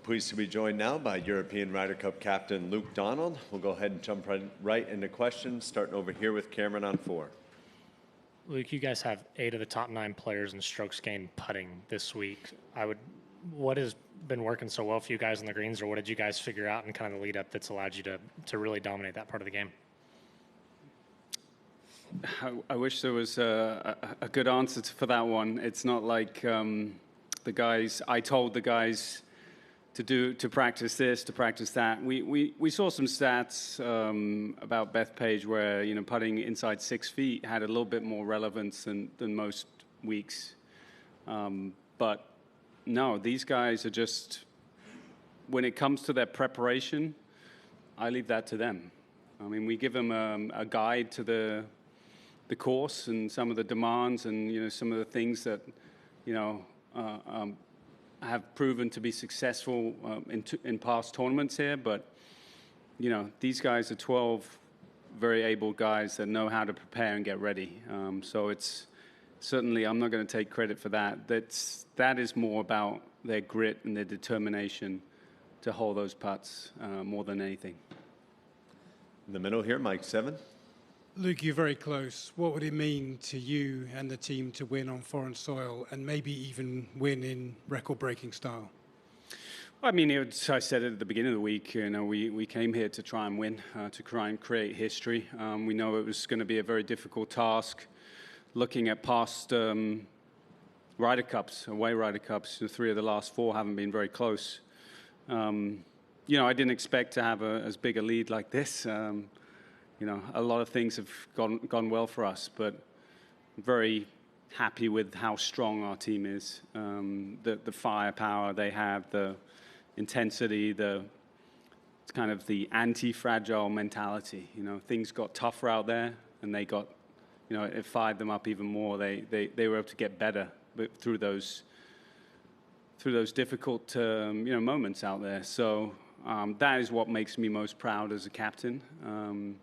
Pleased to be joined now by European Ryder Cup captain Luke Donald. We'll go ahead and jump right into questions, starting over here with Cameron on 4. Luke, you guys have 8 of the top 9 players in strokes gained putting this week. What has been working so well for you guys on the greens, or what did you guys figure out in kind of the lead up that's allowed you to really dominate that part of the game? I wish there was a good answer for that one. It's not like I told the guys to practice this, to practice that. We saw some stats about Bethpage where, putting inside 6 feet had a little bit more relevance than most weeks. But no, these guys are just, when it comes to their preparation, I leave that to them. I mean, we give them a guide to the course and some of the demands and, some of the things that, have proven to be successful in past tournaments here, but these guys are 12 very able guys that know how to prepare and get ready. So it's certainly, I'm not going to take credit for that. That is more about their grit and their determination to hold those putts more than anything. In the middle here, Mike 7. Luke, you're very close. What would it mean to you and the team to win on foreign soil and maybe even win in record-breaking style? I mean, I said it at the beginning of the week, we came here to try and win, to try and create history. We know it was going to be a very difficult task. Looking at past Ryder Cups, away Ryder Cups, 3 of the last 4 haven't been very close. I didn't expect to have as big a lead like this. A lot of things have gone well for us, but I'm very happy with how strong our team is. The firepower they have, the intensity, it's kind of the anti-fragile mentality. Things got tougher out there, and they got, it fired them up even more. They were able to get better through those difficult moments out there. So that is what makes me most proud as a captain.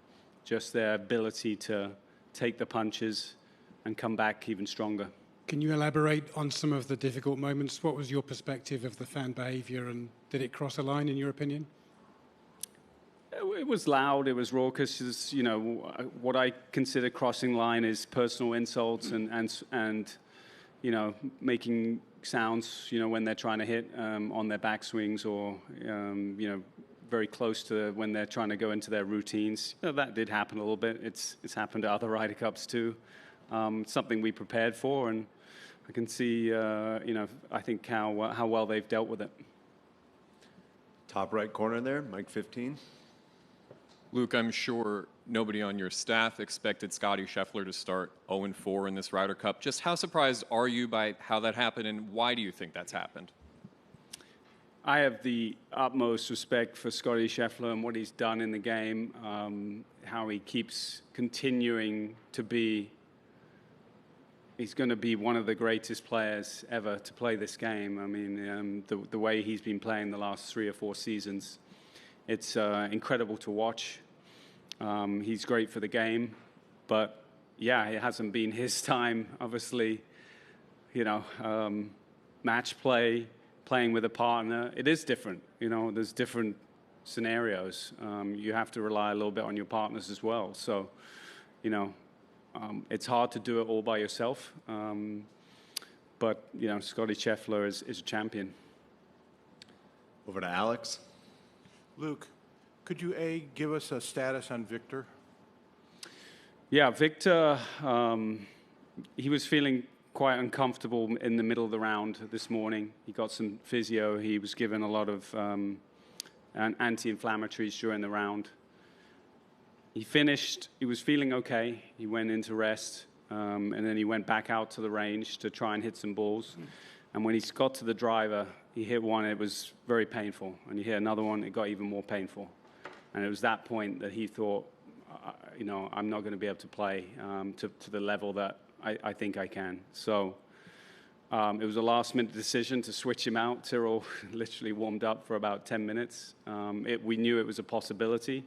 Just their ability to take the punches and come back even stronger. Can you elaborate on some of the difficult moments? What was your perspective of the fan behavior, and did it cross a line in your opinion? It was loud, it was raucous. What I consider crossing line is personal insults and making sounds, when they're trying to hit on their backswings or, very close to when they're trying to go into their routines. That did happen a little bit. It's happened to other Ryder Cups too. Something we prepared for, and I can see, I think how well they've dealt with it. Top right corner there, Mike 15. Luke, I'm sure nobody on your staff expected Scottie Scheffler to start 0-4 in this Ryder Cup. Just how surprised are you by how that happened, and why do you think that's happened? I have the utmost respect for Scottie Scheffler and what he's done in the game, how he keeps continuing to be. He's going to be one of the greatest players ever to play this game. I mean, the way he's been playing the last 3 or 4 seasons, it's incredible to watch. He's great for the game, but yeah, it hasn't been his time, obviously. Match play, playing with a partner, it is different. There's different scenarios. You have to rely a little bit on your partners as well. So, it's hard to do it all by yourself. But, Scottie Scheffler is a champion. Over to Alex. Luke, could you, give us a status on Viktor? Yeah, Viktor, he was feeling quite uncomfortable in the middle of the round this morning. He got some physio. He was given a lot of anti-inflammatories during the round. He finished. He was feeling okay. He went into rest, and then he went back out to the range to try and hit some balls. And when he got to the driver, he hit one. It was very painful. And he hit another one. It got even more painful. And it was that point that he thought, I'm not going to be able to play to the level that I think I can. So it was a last-minute decision to switch him out. Tyrrell literally warmed up for about 10 minutes. We knew it was a possibility,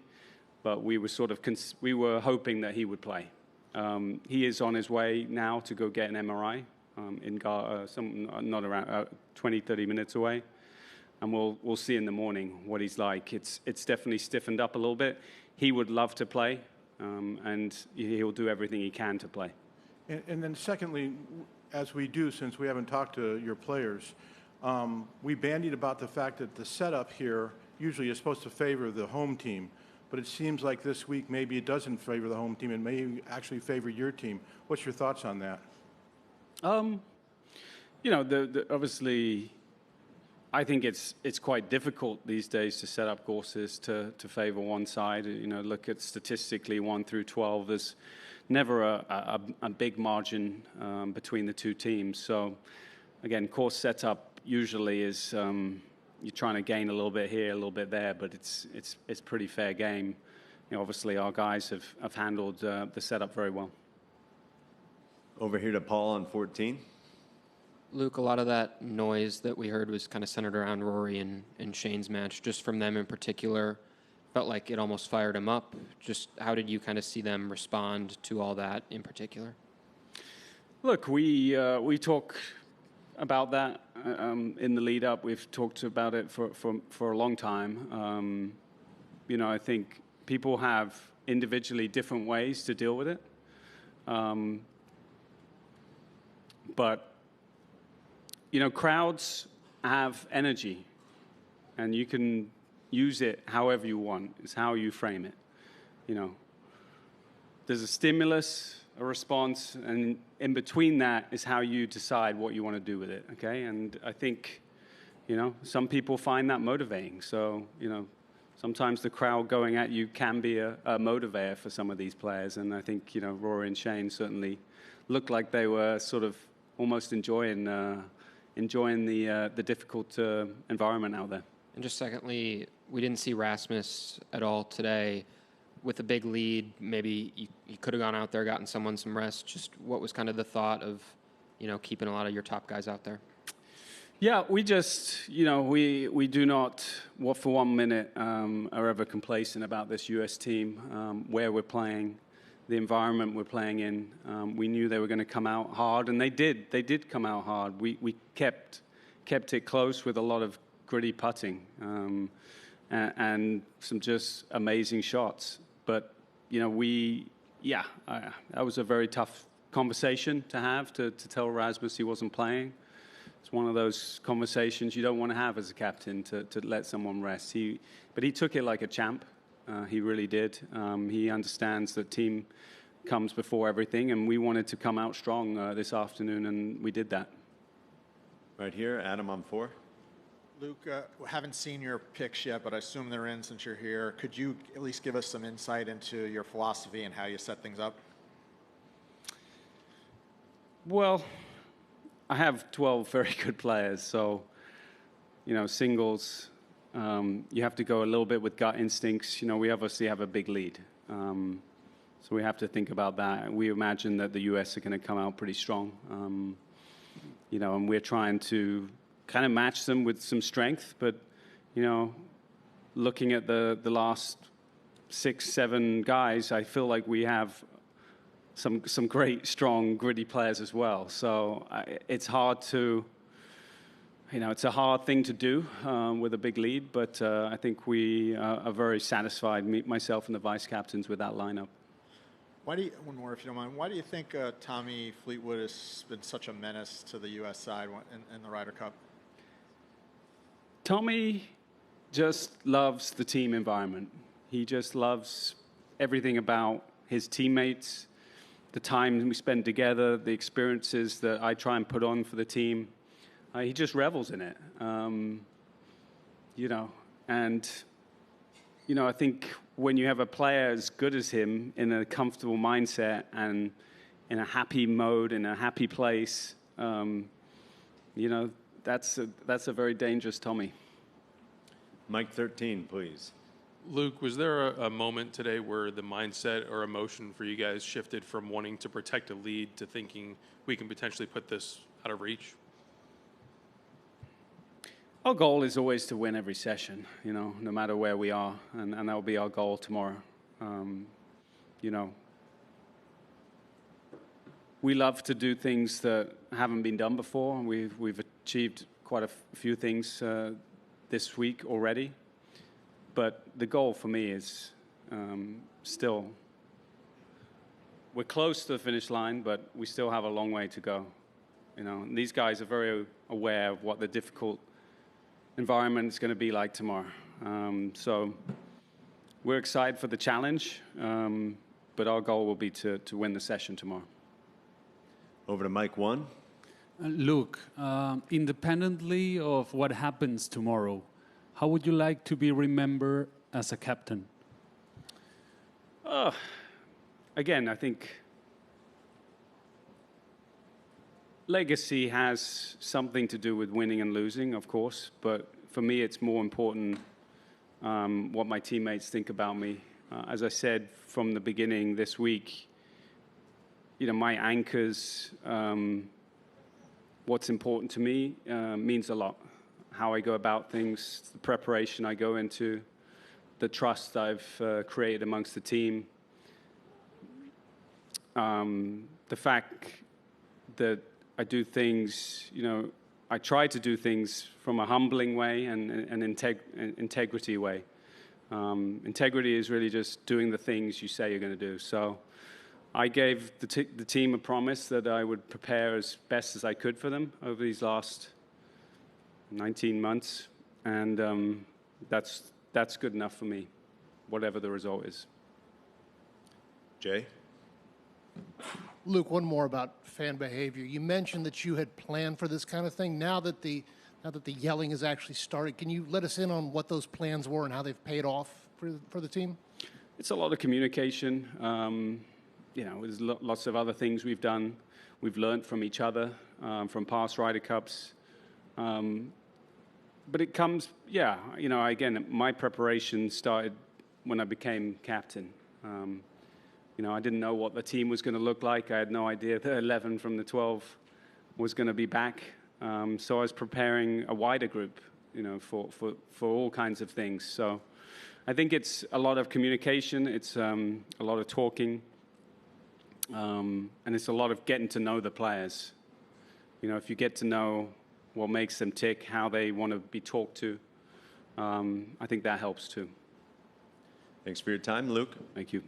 but we were hoping that he would play. He is on his way now to go get an MRI not around 20, 30 minutes away. and we'll see in the morning what he's like. It's definitely stiffened up a little bit. He would love to play, and he'll do everything he can to play. And then secondly, as we do, since we haven't talked to your players, we bandied about the fact that the setup here usually is supposed to favor the home team, but it seems like this week maybe it doesn't favor the home team and may actually favor your team. What's your thoughts on that? You know, obviously, I think it's quite difficult these days to set up courses to favor one side. You know, look at statistically 1 through 12. There's never a big margin between the two teams. So, again, course setup usually is you're trying to gain a little bit here, a little bit there, but it's pretty fair game. You know, obviously, our guys have handled the setup very well. Over here to Paul on 14. Luke, a lot of that noise that we heard was kind of centered around Rory and Shane's match. Just from them in particular, felt like it almost fired him up. Just how did you kind of see them respond to all that in particular? Look, we talk about that in the lead up. We've talked about it for a long time. You know, I think people have individually different ways to deal with it. But, you know, crowds have energy, and you can use it however you want. It's how you frame it. You know, there's a stimulus, a response, and in between that is how you decide what you want to do with it, okay? And I think, you know, some people find that motivating. So, you know, sometimes the crowd going at you can be a motivator for some of these players. And I think, you know, Rory and Shane certainly looked like they were sort of almost enjoying the difficult environment out there. And just secondly, we didn't see Rasmus at all today. With a big lead, maybe you could have gone out there, gotten someone some rest. Just what was kind of the thought of, you know, keeping a lot of your top guys out there? Yeah, we just, you know, we do not, for 1 minute, are ever complacent about this U.S. team, where we're playing, the environment we're playing in. We knew they were going to come out hard, and they did. They did come out hard. We kept it close with a lot of gritty putting and some just amazing shots. But, you know, that was a very tough conversation to have, to tell Rasmus he wasn't playing. It's one of those conversations you don't want to have as a captain, to let someone rest. But he took it like a champ. He really did. He understands that team comes before everything, and we wanted to come out strong this afternoon, and we did that. Right here, Adam on 4. Luke, haven't seen your picks yet, but I assume they're in since you're here. Could you at least give us some insight into your philosophy and how you set things up? Well, I have 12 very good players, so, you know, singles, you have to go a little bit with gut instincts. You know, we obviously have a big lead, so we have to think about that. We imagine that the U.S. are going to come out pretty strong, you know, and we're trying to kind of match them with some strength. But, you know, looking at the last 6, 7 guys, I feel like we have some great, strong, gritty players as well. So it's hard to, you know, it's a hard thing to do with a big lead, but I think we are very satisfied, myself and the vice captains, with that lineup. One more, if you don't mind. Why do you think Tommy Fleetwood has been such a menace to the U.S. side in the Ryder Cup? Tommy just loves the team environment. He just loves everything about his teammates, the time we spend together, the experiences that I try and put on for the team. He just revels in it, you know. And, you know, I think when you have a player as good as him in a comfortable mindset and in a happy mode, in a happy place, you know, that's a very dangerous Tommy. Mike 13, please. Luke, was there a moment today where the mindset or emotion for you guys shifted from wanting to protect a lead to thinking we can potentially put this out of reach? Our goal is always to win every session, you know, no matter where we are, and that will be our goal tomorrow. You know, we love to do things that haven't been done before. We've achieved quite a few things this week already. But the goal for me is still, we're close to the finish line, but we still have a long way to go. And these guys are very aware of what the difficult environment is going to be like tomorrow. So we're excited for the challenge, but our goal will be to win the session tomorrow. Over to Mike 1. Luke, independently of what happens tomorrow, how would you like to be remembered as a captain? Again, I think legacy has something to do with winning and losing, of course, but for me it's more important what my teammates think about me. As I said from the beginning this week, my anchors, what's important to me means a lot. How I go about things, the preparation I go into, the trust I've created amongst the team, the fact that I do things, I try to do things from a humbling way and an integrity way. Integrity is really just doing the things you say you're going to do. So I gave the team a promise that I would prepare as best as I could for them over these last 19 months, and that's good enough for me, whatever the result is. Jay? Luke, one more about fan behavior. You mentioned that you had planned for this kind of thing. Now that the yelling has actually started, can you let us in on what those plans were and how they've paid off for the team? It's a lot of communication. There's lots of other things we've done. We've learned from each other, from past Ryder Cups. But it comes, again, my preparation started when I became captain. I didn't know what the team was going to look like. I had no idea that 11 from the 12 was going to be back. So I was preparing a wider group, for all kinds of things. So I think it's a lot of communication. It's a lot of talking. And it's a lot of getting to know the players. If you get to know what makes them tick, how they want to be talked to, I think that helps too. Thanks for your time, Luke. Thank you.